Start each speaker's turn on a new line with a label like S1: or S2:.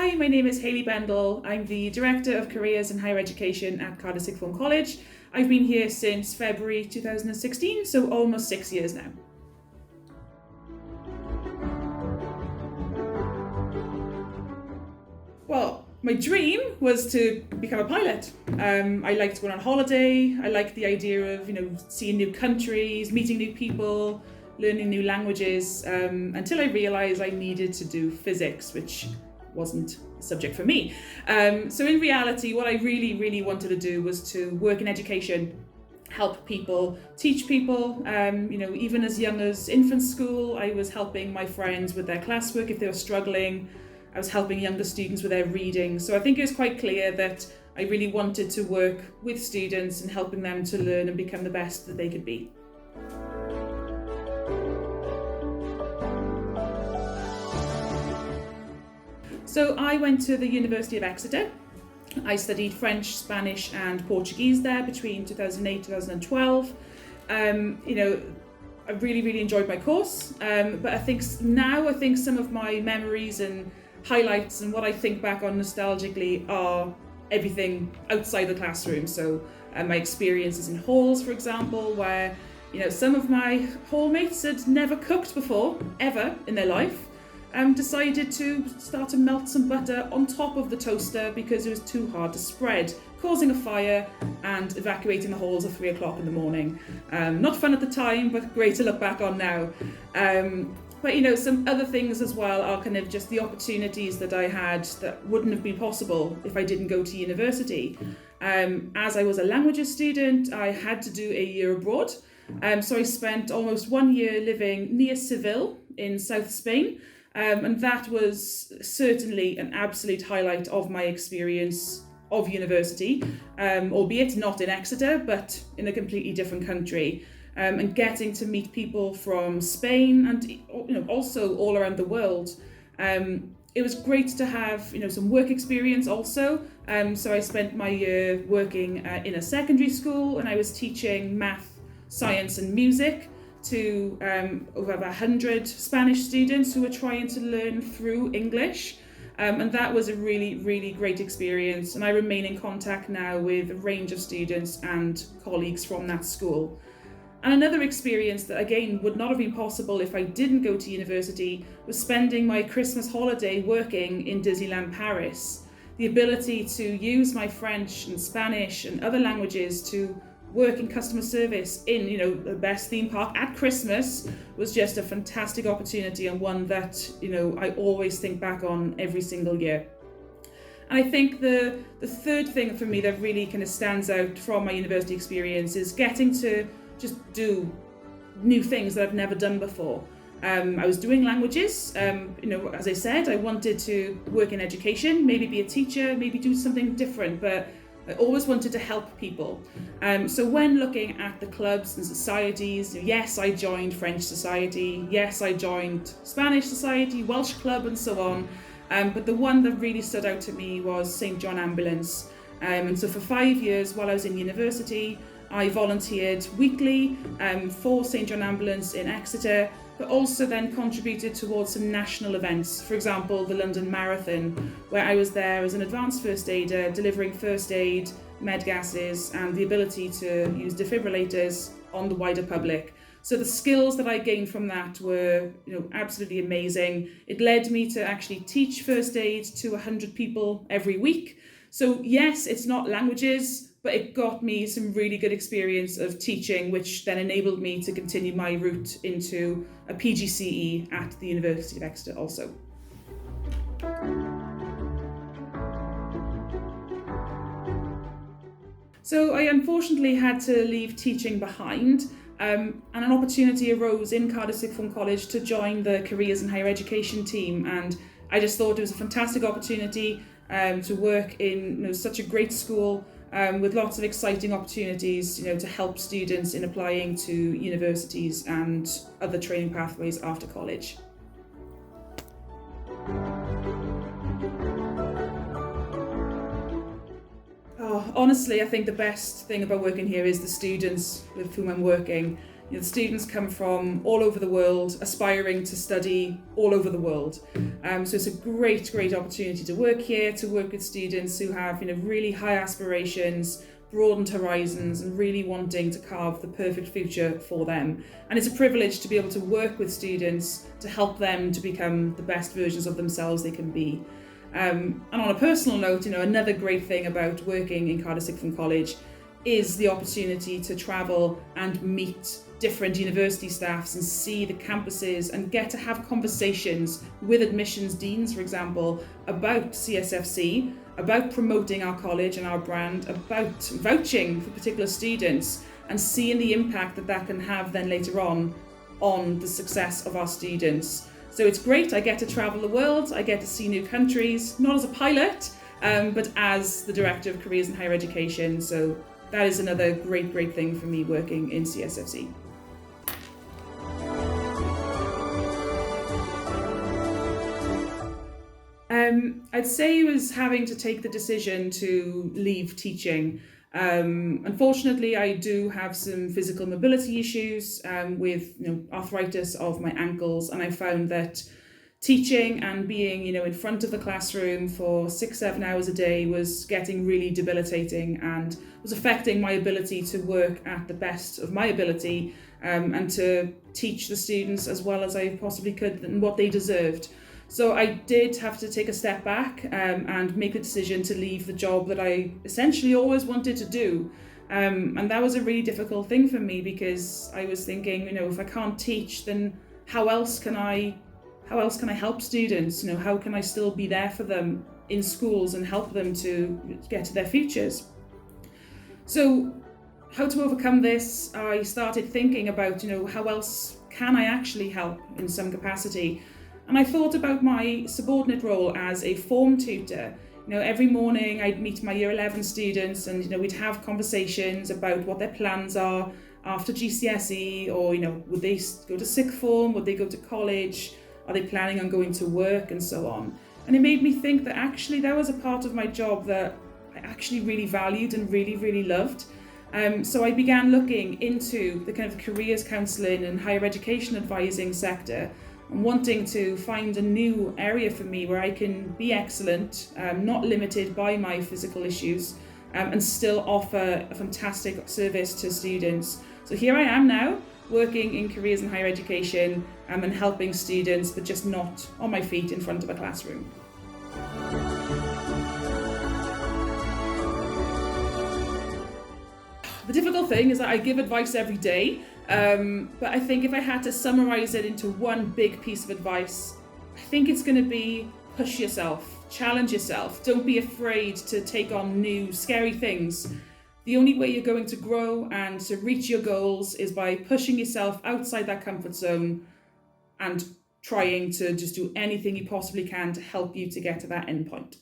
S1: Hi, my name is Hayley Bendle. I'm the Director of Careers and Higher Education at Cardiff Sixth Form College. I've been here since February 2016, so almost 6 years now. Well, my dream was to become a pilot. I liked going on holiday. I liked the idea of, seeing new countries, meeting new people, learning new languages, until I realised I needed to do physics, which wasn't a subject for me. So in reality, what I really wanted to do was to work in education, help people, teach people. Even as young as infant school, I was helping my friends with their classwork if they were struggling. I was helping younger students with their reading. So I think it was quite clear that I really wanted to work with students and helping them to learn and become the best that they could be. So I went to the University of Exeter. I studied French, Spanish and Portuguese there between 2008 2012. I really enjoyed my course, but I think some of my memories and highlights and what I think back on nostalgically are everything outside the classroom. So my experiences in halls, for example, where some of my hallmates had never cooked before, ever in their life. Decided to start to melt some butter on top of the toaster because it was too hard to spread, causing a fire and evacuating the halls at 3 o'clock in the morning. Not fun at the time, but great to look back on now. But some other things as well are kind of just the opportunities that I had that wouldn't have been possible if I didn't go to university. As I was a languages student, I had to do a year abroad. So I spent almost 1 year living near Seville in South Spain. And that was certainly an absolute highlight of my experience of university, albeit not in Exeter, but in a completely different country. And getting to meet people from Spain and also all around the world. It was great to have some work experience also. So I spent my year working in a secondary school, and I was teaching math, science and music to over 100 Spanish students who were trying to learn through English. And that was a really great experience. And I remain in contact now with a range of students and colleagues from that school. And another experience that again would not have been possible if I didn't go to university was spending my Christmas holiday working in Disneyland Paris. The ability to use my French and Spanish and other languages to work in customer service in the best theme park at Christmas was just a fantastic opportunity, and one that I always think back on every single year. And I think the third thing for me that really kind of stands out from my university experience is getting to just do new things that I've never done before. I was doing languages, as I said, I wanted to work in education, maybe be a teacher, maybe do something different, but I always wanted to help people. So when looking at the clubs and societies, yes, I joined French Society, yes, I joined Spanish Society, Welsh Club and so on. But the one that really stood out to me was St. John Ambulance. And so for 5 years while I was in university, I volunteered weekly for St. John Ambulance in Exeter, but also then contributed towards some national events. For example, the London Marathon, where I was there as an advanced first aider, delivering first aid, med gases, and the ability to use defibrillators on the wider public. So the skills that I gained from that were, absolutely amazing. It led me to actually teach first aid to 100 people every week. So yes, it's not languages, but it got me some really good experience of teaching, which then enabled me to continue my route into a PGCE at the University of Exeter also. So I unfortunately had to leave teaching behind, and an opportunity arose in Cardiff Sixth Form College to join the Careers and Higher Education team, and I just thought it was a fantastic opportunity to work in such a great school with lots of exciting opportunities to help students in applying to universities and other training pathways after college. Honestly, I think the best thing about working here is the students with whom I'm working. The students come from all over the world, aspiring to study all over the world. So it's a great opportunity to work here, to work with students who have really high aspirations, broadened horizons, and really wanting to carve the perfect future for them. And it's a privilege to be able to work with students to help them to become the best versions of themselves they can be. And on a personal note, another great thing about working in Cardiff Sixth Form College is the opportunity to travel and meet different university staffs and see the campuses and get to have conversations with admissions deans, for example, about CSFC, about promoting our college and our brand, about vouching for particular students, and seeing the impact that can have then later on the success of our students. So it's great. I get to travel the world, I get to see new countries, not as a pilot, but as the Director of Careers in Higher Education. So that is another great thing for me working in CSFC. I'd say it was having to take the decision to leave teaching. Unfortunately, I do have some physical mobility issues with arthritis of my ankles, and I found that teaching and being in front of the classroom for 6-7 hours a day was getting really debilitating and was affecting my ability to work at the best of my ability and to teach the students as well as I possibly could and what they deserved. So I did have to take a step back and make the decision to leave the job that I essentially always wanted to do. And that was a really difficult thing for me because I was thinking, if I can't teach, then how else can I help students? How can I still be there for them in schools and help them to get to their futures? So how to overcome this, I started thinking about, how else can I actually help in some capacity? And I thought about my subordinate role as a form tutor. Every morning I'd meet my Year 11 students and, we'd have conversations about what their plans are after GCSE, or, would they go to sixth form? Would they go to college? Are they planning on going to work, and so on? And it made me think that actually that was a part of my job that I actually really valued and really loved. So I began looking into the kind of careers counselling and higher education advising sector, and wanting to find a new area for me where I can be excellent, not limited by my physical issues, and still offer a fantastic service to students. So here I am now, working in careers in higher education and helping students, but just not on my feet in front of a classroom. The difficult thing is that I give advice every day, but I think if I had to summarize it into one big piece of advice, I think it's going to be push yourself, challenge yourself. Don't be afraid to take on new, scary things. The only way you're going to grow and to reach your goals is by pushing yourself outside that comfort zone and trying to just do anything you possibly can to help you to get to that end point.